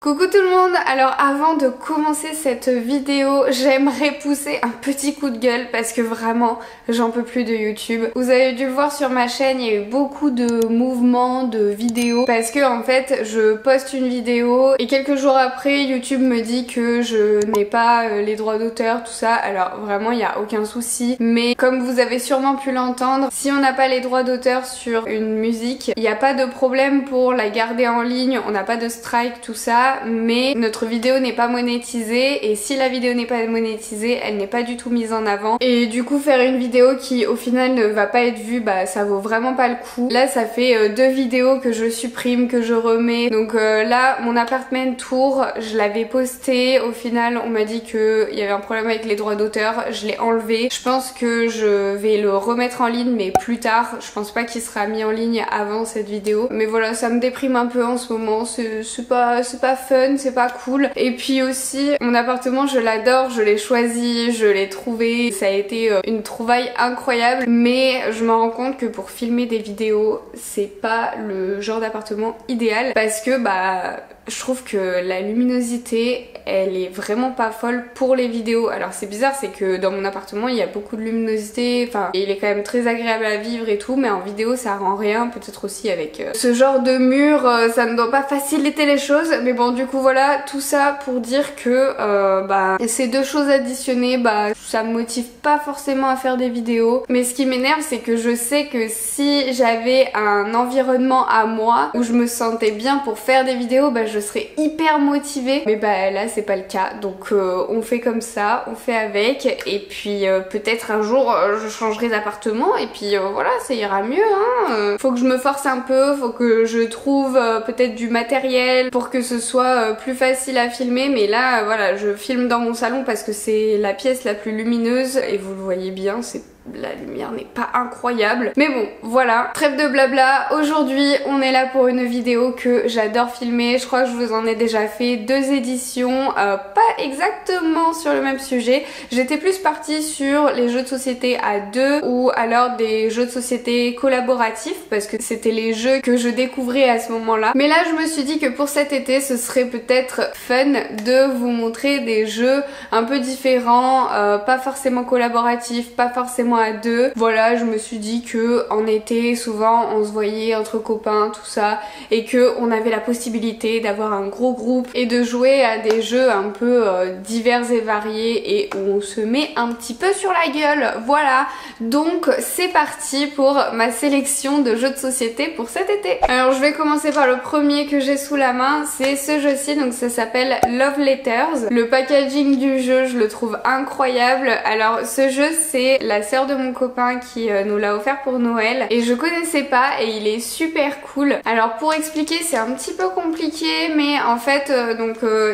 Coucou tout le monde. Alors avant de commencer cette vidéo, j'aimerais pousser un petit coup de gueule parce que vraiment j'en peux plus de YouTube. Vous avez dû le voir sur ma chaîne, il y a eu beaucoup de mouvements, de vidéos parce que en fait je poste une vidéo et quelques jours après YouTube me dit que je n'ai pas les droits d'auteur, tout ça. Alors vraiment il n'y a aucun souci, mais comme vous avez sûrement pu l'entendre, si on n'a pas les droits d'auteur sur une musique, il n'y a pas de problème pour la garder en ligne, on n'a pas de strike, tout ça, mais notre vidéo n'est pas monétisée et si la vidéo n'est pas monétisée, elle n'est pas du tout mise en avant et du coup faire une vidéo qui au final ne va pas être vue, bah ça vaut vraiment pas le coup. Là ça fait 2 vidéos que je supprime, que je remets, donc là mon apartment tour, je l'avais posté, au final on m'a dit qu'il y avait un problème avec les droits d'auteur, je l'ai enlevé. Je pense que je vais le remettre en ligne mais plus tard, je pense pas qu'il sera mis en ligne avant cette vidéo, mais voilà, ça me déprime un peu en ce moment, c'est pas fun, c'est pas cool. Et puis aussi mon appartement je l'adore, je l'ai choisi, je l'ai trouvé, ça a été une trouvaille incroyable, mais je me rends compte que pour filmer des vidéos c'est pas le genre d'appartement idéal parce que bah je trouve que la luminosité elle est vraiment pas folle pour les vidéos. Alors c'est bizarre, c'est que dans mon appartement il y a beaucoup de luminosité, enfin il est quand même très agréable à vivre et tout, mais en vidéo ça rend rien, peut-être aussi avec ce genre de mur, ça ne doit pas faciliter les choses, mais bon du coup voilà, tout ça pour dire que bah ces deux choses additionnées, bah ça me motive pas forcément à faire des vidéos, mais ce qui m'énerve c'est que je sais que si j'avais un environnement à moi où je me sentais bien pour faire des vidéos, bah je serais hyper motivée, mais bah là c'est pas le cas, donc on fait comme ça, on fait avec, et puis peut-être un jour je changerai d'appartement et puis voilà, ça ira mieux hein. Faut que je me force un peu, faut que je trouve peut-être du matériel pour que ce soit plus facile à filmer, mais là voilà, je filme dans mon salon parce que c'est la pièce la plus lumineuse et vous le voyez bien, la lumière n'est pas incroyable. Mais bon, voilà, trêve de blabla. Aujourd'hui, on est là pour une vidéo que j'adore filmer. Je crois que je vous en ai déjà fait 2 éditions, pas exactement sur le même sujet. J'étais plus partie sur les jeux de société à 2 ou alors des jeux de société collaboratifs parce que c'était les jeux que je découvrais à ce moment-là. Mais là, je me suis dit que pour cet été, ce serait peut-être fun de vous montrer des jeux un peu différents, pas forcément collaboratifs, pas forcément à 2. Voilà, je me suis dit que en été souvent on se voyait entre copains, tout ça, et que on avait la possibilité d'avoir un gros groupe et de jouer à des jeux un peu divers et variés et où on se met un petit peu sur la gueule. Voilà, donc c'est parti pour ma sélection de jeux de société pour cet été. Alors je vais commencer par le premier que j'ai sous la main, c'est ce jeu-ci, donc ça s'appelle Love Letters. Le packaging du jeu je le trouve incroyable. Alors ce jeu c'est la sœur de mon copain qui nous l'a offert pour Noël et je connaissais pas et il est super cool. Alors pour expliquer c'est un petit peu compliqué, mais en fait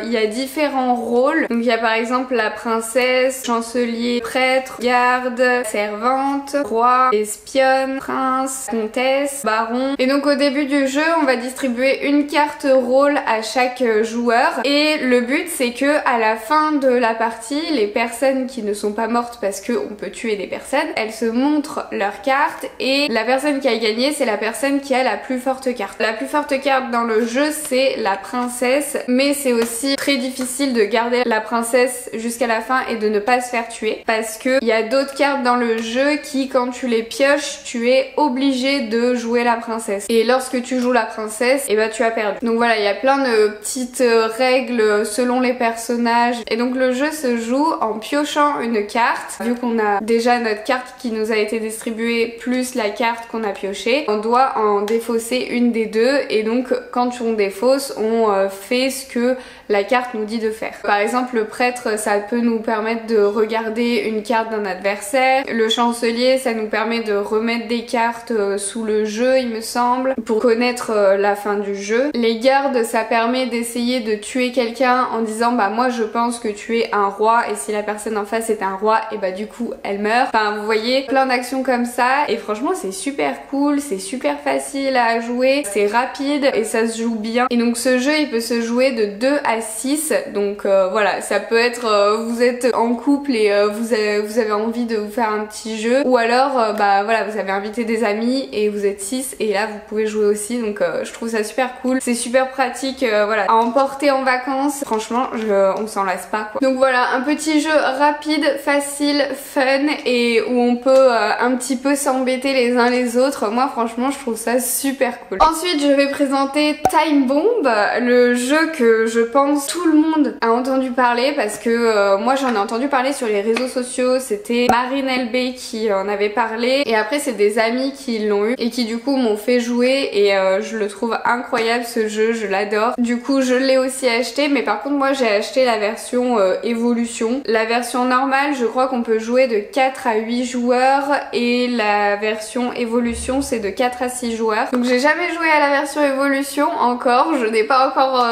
il y a différents rôles. Donc il y a par exemple la princesse, chancelier, prêtre, garde, servante, roi, espionne, prince, comtesse, baron. Et donc au début du jeu on va distribuer une carte rôle à chaque joueur et le but c'est que à la fin de la partie, les personnes qui ne sont pas mortes parce qu'on peut tuer des personnes, elles se montrent leur carte et la personne qui a gagné c'est la personne qui a la plus forte carte. La plus forte carte dans le jeu c'est la princesse, mais c'est aussi très difficile de garder la princesse jusqu'à la fin et de ne pas se faire tuer parce que il y a d'autres cartes dans le jeu qui quand tu les pioches tu es obligé de jouer la princesse et lorsque tu joues la princesse et bah tu as perdu. Donc voilà, il y a plein de petites règles selon les personnages et donc le jeu se joue en piochant une carte. Vu qu'on a déjà notre carte qui nous a été distribuée plus la carte qu'on a piochée, on doit en défausser une des deux et donc quand on défausse on fait ce que la carte nous dit de faire. Par exemple le prêtre ça peut nous permettre de regarder une carte d'un adversaire, le chancelier ça nous permet de remettre des cartes sous le jeu il me semble pour connaître la fin du jeu. Les gardes ça permet d'essayer de tuer quelqu'un en disant bah moi je pense que tu es un roi et si la personne en face est un roi et bah du coup elle meurt. Enfin Enfin vous voyez, plein d'actions comme ça et franchement c'est super cool, c'est super facile à jouer, c'est rapide et ça se joue bien. Et donc ce jeu il peut se jouer de 2 à 6, donc voilà, ça peut être vous êtes en couple et vous avez envie de vous faire un petit jeu, ou alors bah voilà, vous avez invité des amis et vous êtes 6 et là vous pouvez jouer aussi, donc je trouve ça super cool, c'est super pratique voilà, à emporter en vacances, franchement on s'en lasse pas quoi. Donc voilà, un petit jeu rapide, facile, fun et où on peut un petit peu s'embêter les uns les autres. Moi franchement je trouve ça super cool. Ensuite je vais présenter Time Bomb, le jeu que je pense tout le monde a entendu parler parce que moi j'en ai entendu parler sur les réseaux sociaux, c'était Marine LB qui en avait parlé et après c'est des amis qui l'ont eu et qui du coup m'ont fait jouer et je le trouve incroyable ce jeu, je l'adore. Du coup je l'ai aussi acheté, mais par contre moi j'ai acheté la version évolution. La version normale je crois qu'on peut jouer de 4 à 8 joueurs et la version évolution c'est de 4 à 6 joueurs. Donc j'ai jamais joué à la version évolution encore, je n'ai pas encore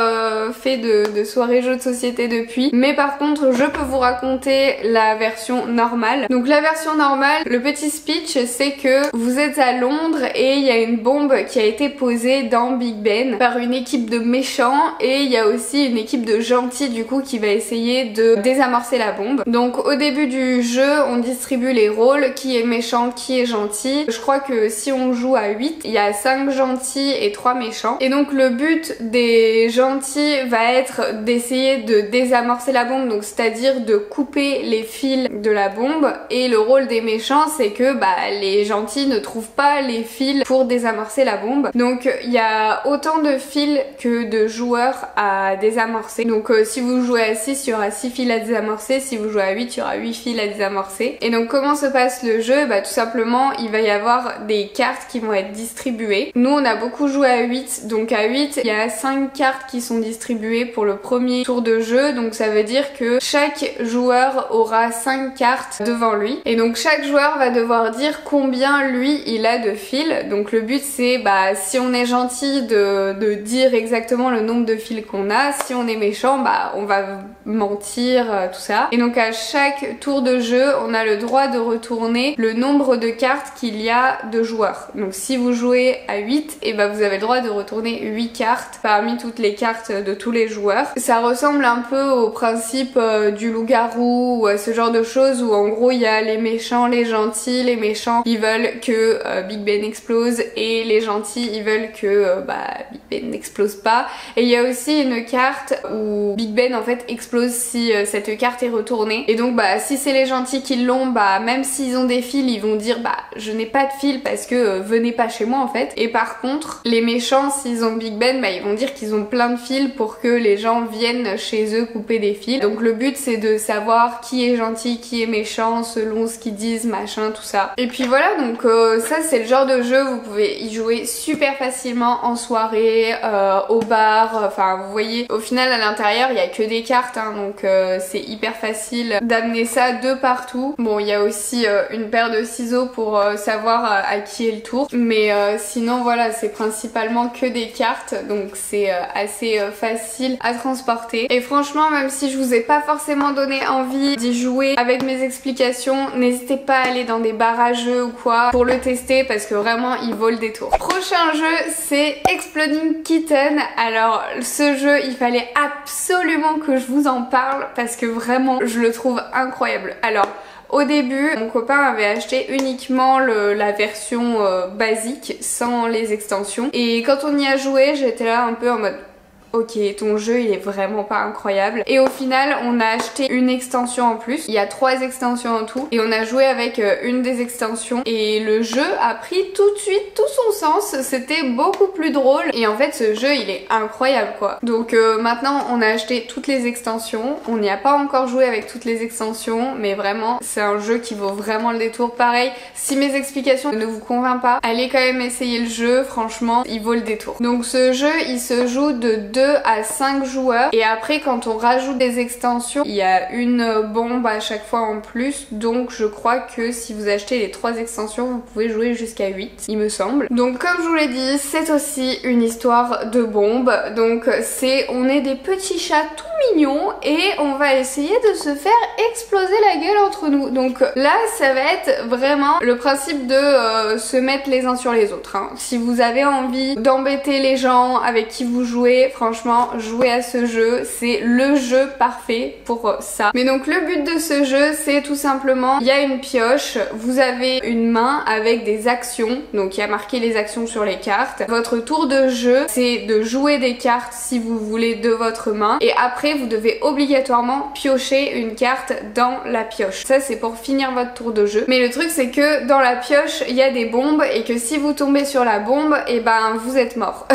fait de soirée jeux de société depuis, mais par contre je peux vous raconter la version normale. Donc la version normale, le petit speech c'est que vous êtes à Londres et il y a une bombe qui a été posée dans Big Ben par une équipe de méchants et il y a aussi une équipe de gentils du coup qui va essayer de désamorcer la bombe. Donc au début du jeu on distribue les rôles, qui est méchant, qui est gentil. Je crois que si on joue à 8, il y a 5 gentils et 3 méchants. Et donc le but des gentils va être d'essayer de désamorcer la bombe, donc c'est-à-dire de couper les fils de la bombe, et le rôle des méchants c'est que bah, les gentils ne trouvent pas les fils pour désamorcer la bombe. Donc il y a autant de fils que de joueurs à désamorcer. Donc si vous jouez à 6, il y aura 6 fils à désamorcer, si vous jouez à 8, il y aura 8 fils à désamorcer. Et donc comment se passe le jeu? Bah tout simplement il va y avoir des cartes qui vont être distribuées. Nous on a beaucoup joué à 8, donc à 8 il y a 5 cartes qui sont distribuées pour le premier tour de jeu, donc ça veut dire que chaque joueur aura 5 cartes devant lui et donc chaque joueur va devoir dire combien lui il a de fils. Donc le but c'est bah si on est gentil de dire exactement le nombre de fils qu'on a, si on est méchant bah on va mentir, tout ça. Et donc à chaque tour de jeu on a le droit de retourner le nombre de cartes qu'il y a de joueurs. Donc si vous jouez à 8, et bah vous avez le droit de retourner 8 cartes parmi toutes les cartes de tous les joueurs. Ça ressemble un peu au principe du loup-garou ou à ce genre de choses où en gros il y a les méchants, les gentils. Les méchants ils veulent que Big Ben explose et les gentils ils veulent que Big Ben n'explose pas. Et il y a aussi une carte où Big Ben en fait explose si cette carte est retournée. Et donc bah si c'est les gentils qui l'ont, bah même s'ils ont des fils ils vont dire bah je n'ai pas de fils parce que venez pas chez moi en fait. Et par contre les méchants s'ils ont Big Ben bah ils vont dire qu'ils ont plein de fils pour que les gens viennent chez eux couper des fils. Donc le but c'est de savoir qui est gentil, qui est méchant selon ce qu'ils disent, machin, tout ça. Et puis voilà, donc ça c'est le genre de jeu, vous pouvez y jouer super facilement en soirée, au bar, enfin vous voyez au final à l'intérieur il y a que des cartes hein, donc c'est hyper facile d'amener ça de partout. Bon il y a aussi une paire de ciseaux pour savoir à qui est le tour, mais sinon voilà c'est principalement que des cartes donc c'est assez facile à transporter. Et franchement même si je vous ai pas forcément donné envie d'y jouer avec mes explications, n'hésitez pas à aller dans des bars à jeux ou quoi pour le tester parce que vraiment il vaut le détour. Prochain jeu c'est Exploding Kitten. Alors ce jeu il fallait absolument que je vous en parle parce que vraiment je le trouve incroyable. Alors au début, mon copain avait acheté uniquement la version basique sans les extensions et quand on y a joué j'étais là un peu en mode ok, ton jeu il est vraiment pas incroyable. Et au final on a acheté une extension en plus, il y a 3 extensions en tout et on a joué avec une des extensions et le jeu a pris tout de suite tout son sens, c'était beaucoup plus drôle et en fait ce jeu il est incroyable quoi. Donc maintenant on a acheté toutes les extensions, on n'y a pas encore joué avec toutes les extensions mais vraiment c'est un jeu qui vaut vraiment le détour. Pareil, si mes explications ne vous convainquent pas, allez quand même essayer le jeu, franchement il vaut le détour. Donc ce jeu il se joue de 2 à 5 joueurs et après quand on rajoute des extensions il y a une bombe à chaque fois en plus, donc je crois que si vous achetez les 3 extensions vous pouvez jouer jusqu'à 8 il me semble. Donc comme je vous l'ai dit c'est aussi une histoire de bombe, donc on est des petits chats tout mignon et on va essayer de se faire exploser la gueule entre nous. Donc là ça va être vraiment le principe de se mettre les uns sur les autres, hein. Si vous avez envie d'embêter les gens avec qui vous jouez, franchement jouez à ce jeu, c'est le jeu parfait pour ça. Mais donc le but de ce jeu c'est tout simplement, il y a une pioche, vous avez une main avec des actions, donc il y a marqué les actions sur les cartes. Votre tour de jeu c'est de jouer des cartes si vous voulez de votre main et après vous devez obligatoirement piocher une carte dans la pioche. Ça c'est pour finir votre tour de jeu. Mais le truc c'est que dans la pioche il y a des bombes et que si vous tombez sur la bombe et ben vous êtes mort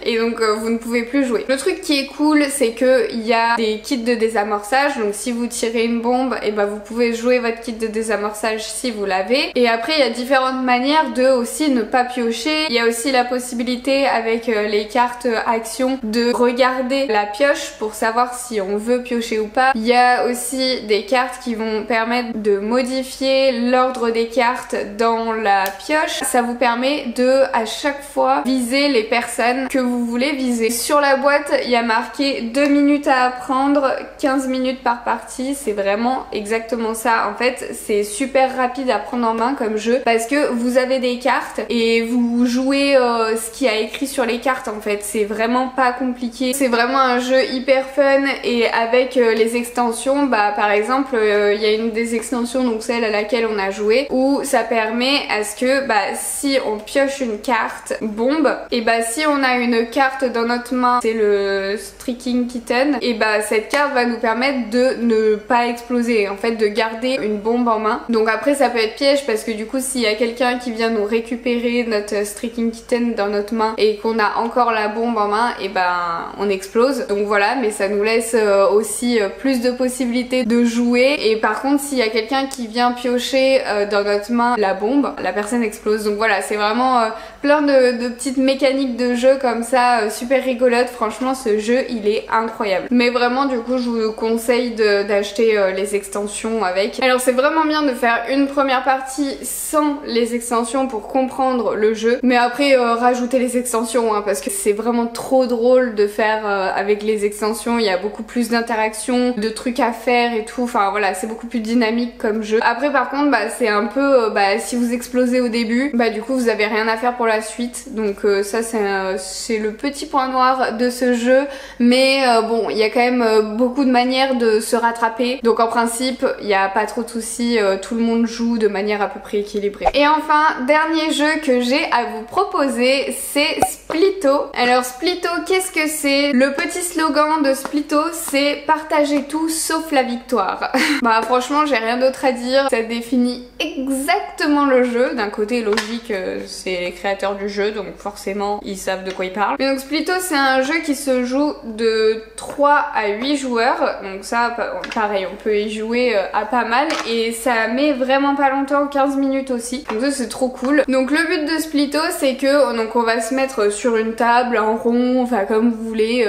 et donc vous ne pouvez plus jouer. Le truc qui est cool c'est que il y a des kits de désamorçage, donc si vous tirez une bombe et ben vous pouvez jouer votre kit de désamorçage si vous l'avez. Et après il y a différentes manières de aussi ne pas piocher. Il y a aussi la possibilité avec les cartes actions de regarder la pioche pour savoir si on veut piocher ou pas. Il y a aussi des cartes qui vont permettre de modifier l'ordre des cartes dans la pioche. Ça vous permet de à chaque fois viser les personnes que vous voulez viser. Sur la boîte il y a marqué 2 minutes à apprendre, 15 minutes par partie. C'est vraiment exactement ça. En fait c'est super rapide à prendre en main comme jeu parce que vous avez des cartes et vous jouez ce qu'il y a écrit sur les cartes en fait. C'est vraiment pas compliqué. C'est vraiment un jeu hyper fun et avec les extensions, bah par exemple il y a une des extensions, donc celle à laquelle on a joué, où ça permet à ce que bah si on pioche une carte bombe et bah si on a une carte dans notre main, c'est le Striking Kitten, et bah cette carte va nous permettre de ne pas exploser, en fait de garder une bombe en main. Donc après ça peut être piège parce que du coup s'il y a quelqu'un qui vient nous récupérer notre Striking Kitten dans notre main et qu'on a encore la bombe en main, et ben on explose. Donc voilà, mais ça nous laisse aussi plus de possibilités de jouer. Et par contre s'il y a quelqu'un qui vient piocher dans notre main la bombe, la personne explose. Donc voilà, c'est vraiment plein de petites mécaniques de jeu comme ça, super rigolotes. Franchement ce jeu il est incroyable. Mais vraiment du coup je vous conseille d'acheter les extensions avec. Alors c'est vraiment bien de faire une première partie sans les extensions pour comprendre le jeu, mais après rajouter les extensions hein, parce que c'est vraiment trop drôle de faire avec les extensions. Il y a beaucoup plus d'interactions, de trucs à faire et tout, enfin voilà, c'est beaucoup plus dynamique comme jeu. Après par contre bah c'est un peu si vous explosez au début, bah du coup vous avez rien à faire pour la suite. Donc ça c'est le petit point noir de ce jeu, mais bon il y a quand même beaucoup de manières de se rattraper. Donc en principe il n'y a pas trop de soucis, tout le monde joue de manière à peu près équilibrée. Et enfin dernier jeu que j'ai à vous proposer, c'est Splitto. Alors Splitto, qu'est-ce que c'est? Le petit slogan de Splitto c'est partager tout sauf la victoire. Bah franchement j'ai rien d'autre à dire, ça définit exactement le jeu. D'un côté logique, c'est les créateurs du jeu donc forcément ils savent de quoi ils parlent. Mais donc Splitto c'est un jeu qui se joue de 3 à 8 joueurs, donc ça pareil on peut y jouer à pas mal et ça met vraiment pas longtemps, 15 minutes aussi, donc ça c'est trop cool. Donc le but de Splitto c'est que donc on va se mettre sur une table en rond, enfin comme vous voulez,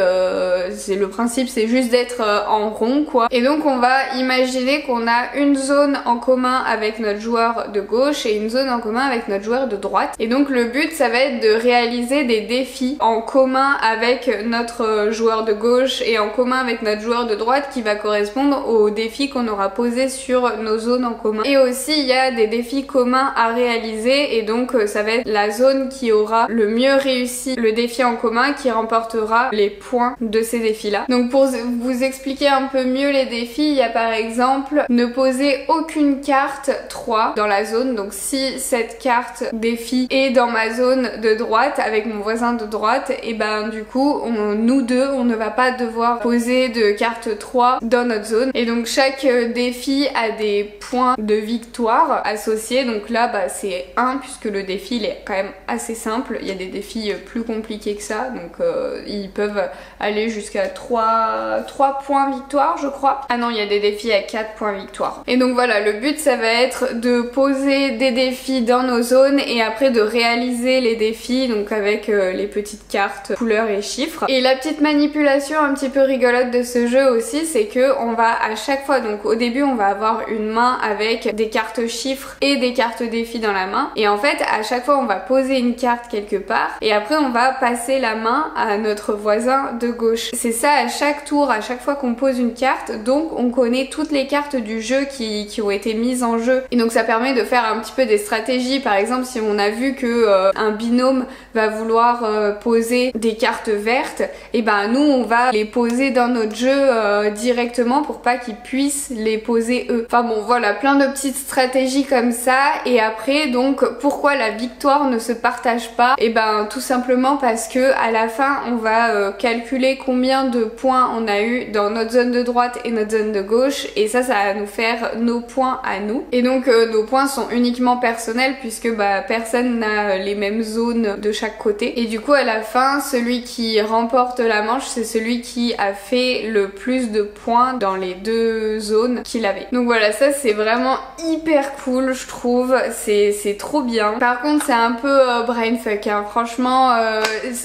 c'est le principe c'est juste d'être en rond quoi. Et donc on va imaginer qu'on a une zone en commun avec notre joueur de gauche et une zone en commun avec notre joueur de droite. Et donc le but ça va être de réaliser des défis en commun avec notre joueur de gauche et en commun avec notre joueur de droite qui va correspondre aux défis qu'on aura posés sur nos zones en commun. Et aussi il y a des défis communs à réaliser et donc ça va être la zone qui aura le mieux réussi le défi en commun qui remportera les points de ces défis là. Donc pour vous expliquer un peu mieux les défis, il y a par exemple ne poser aucune carte 3 dans la zone. Donc si cette carte défi est dans ma zone de droite avec mon voisin de droite, et ben du coup nous deux on ne va pas devoir poser de carte 3 dans notre zone. Et donc chaque défi a des points de victoire associés. Donc là bah c'est 1 puisque le défi il est quand même assez simple. Il y a des défis plus compliqués que ça, donc ils peuvent aller jusqu'à 3 points victoire je crois. Ah non, il y a des défis à 4 points victoire. Et donc voilà, le but ça va être de poser des défis dans nos zones et après de réaliser les défis donc avec les petites cartes couleurs et chiffres. Et la petite manip manipulation un petit peu rigolote de ce jeu aussi, c'est que on va à chaque fois, donc au début on va avoir une main avec des cartes chiffres et des cartes défis dans la main, et en fait à chaque fois on va poser une carte quelque part et après on va passer la main à notre voisin de gauche. C'est ça à chaque tour, à chaque fois qu'on pose une carte, donc on connaît toutes les cartes du jeu qui ont été mises en jeu, et donc ça permet de faire un petit peu des stratégies. Par exemple, si on a vu que un binôme va vouloir poser des cartes vertes, et ben nous on va les poser dans notre jeu directement pour pas qu'ils puissent les poser eux. Enfin bon, voilà, plein de petites stratégies comme ça. Et après, donc pourquoi la victoire ne se partage pas? Et ben tout simplement parce que à la fin on va calculer combien de points on a eu dans notre zone de droite et notre zone de gauche, et ça va nous faire nos points à nous. Et donc nos points sont uniquement personnels puisque bah personne n'a les mêmes zones de chaque côté, et du coup à la fin celui qui remporte la manche c'est celui qui a fait le plus de points dans les deux zones qu'il avait. Donc voilà, ça c'est vraiment hyper cool, je trouve, c'est trop bien. Par contre c'est un peu brainfuck hein. Franchement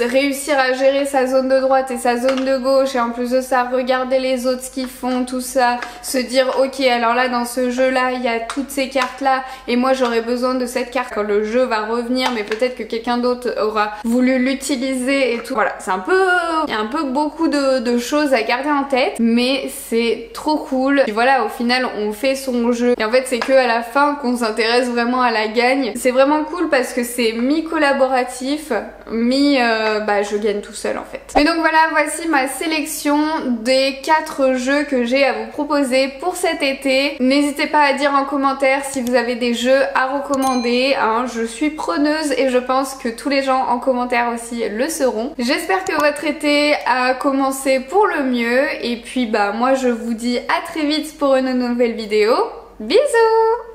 réussir à gérer sa zone de droite et sa zone de gauche, et en plus de ça regarder les autres ce qu'ils font, tout ça, se dire ok alors là dans ce jeu là il y a toutes ces cartes là et moi j'aurais besoin de cette carte quand le jeu va revenir, mais peut-être que quelqu'un d'autre aura voulu l'utiliser et tout. Voilà, c'est un peu, il y a un peu beaucoup de choses à garder en tête, mais c'est trop cool. Et voilà, au final on fait son jeu et en fait c'est que à la fin qu'on s'intéresse vraiment à la gagne. C'est vraiment cool parce que c'est mi-collaboratif, bah je gagne tout seul en fait. Mais donc voilà, voici ma sélection des 4 jeux que j'ai à vous proposer pour cet été. N'hésitez pas à dire en commentaire si vous avez des jeux à recommander hein. Je suis preneuse et je pense que tous les gens en commentaire aussi le seront. J'espère que votre été a commencé pour le mieux, et puis bah moi je vous dis à très vite pour une nouvelle vidéo. Bisous!